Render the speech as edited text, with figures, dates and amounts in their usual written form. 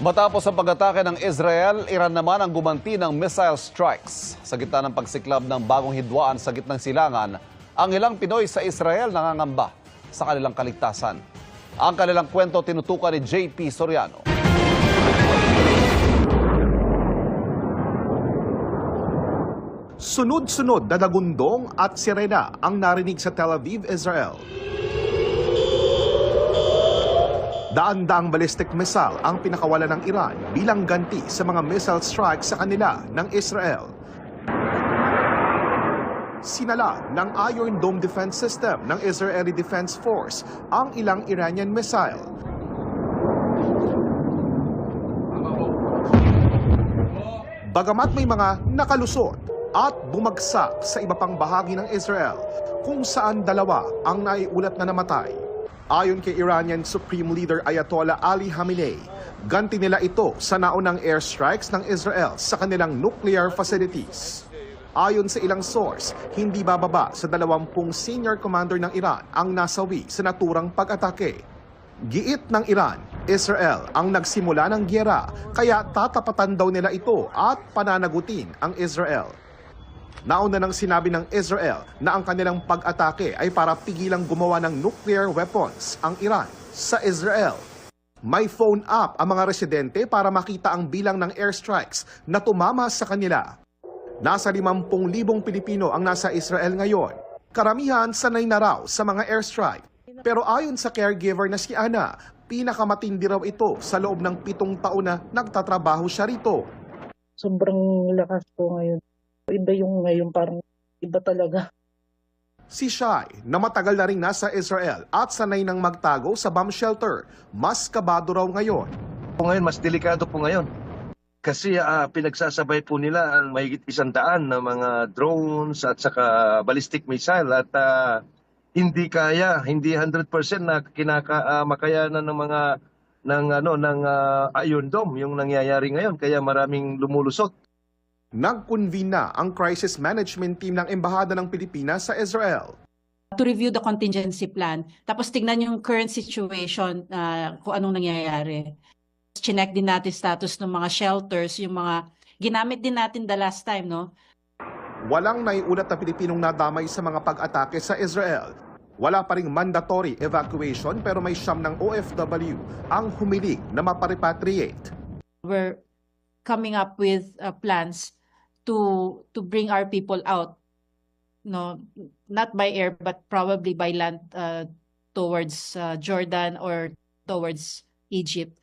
Matapos ang pag-atake ng Israel, Iran naman ang gumanti ng missile strikes. Sa gitna ng pagsiklab ng bagong hidwaan sa gitnang silangan, ang ilang Pinoy sa Israel nangangamba sa kanilang kaligtasan. Ang kanilang kwento tinutukan ni JP Soriano. Sunod-sunod na dagundong at sirena ang narinig sa Tel Aviv, Israel. Daan-daang ballistic missile ang pinakawala ng Iran bilang ganti sa mga missile strikes sa kanila ng Israel. Sinala ng Iron Dome defense system ng Israeli Defense Force ang ilang Iranian missile. Bagamat may mga nakalusot at bumagsak sa iba pang bahagi ng Israel, kung saan dalawa ang naiulat na namatay. Ayon kay Iranian Supreme Leader Ayatollah Ali Khamenei, ganti nila ito sa naunang airstrikes ng Israel sa kanilang nuclear facilities. Ayon sa ilang source, hindi bababa sa 20 senior commander ng Iran ang nasawi sa naturang pag-atake. Giit ng Iran, Israel ang nagsimula ng gyera, kaya tatapatan daw nila ito at pananagutin ang Israel. Nauna nang sinabi ng Israel na ang kanilang pag-atake ay para pigilang gumawa ng nuclear weapons ang Iran sa Israel. May phone up ang mga residente para makita ang bilang ng airstrikes na tumama sa kanila. Nasa 50,000 Pilipino ang nasa Israel ngayon. Karamihan sanay na raw sa mga airstrike. Pero ayon sa caregiver na si Ana, pinakamatindi raw ito sa loob ng 7 taon na nagtatrabaho siya rito. Sobrang lakas po ngayon. Iba yung ngayon, parang iba talaga. Si Shai, na matagal na rin nasa Israel at sanay nang magtago sa bomb shelter, mas kabado raw ngayon. Ngayon, mas delikado po ngayon. Kasi pinagsasabay po nila ang mahigit 100 na mga drones at saka ballistic missile at hindi 100% na makayanan ng mga ng Iron Dome yung nangyayari ngayon, kaya maraming lumulusot. Nag-convene na ang crisis management team ng Embahada ng Pilipinas sa Israel. To review the contingency plan, tapos tignan yung current situation, kung anong nangyayari. Chinek din natin status ng mga shelters, yung mga ginamit din natin the last time, no? Walang naiulat na Pilipinong nadamay sa mga pag-atake sa Israel. Wala pa ring mandatory evacuation pero may siyam ng OFW ang humiling na maparepatriate. We're coming up with plans to bring our people out, no, not by air but probably by land, towards Jordan or towards Egypt.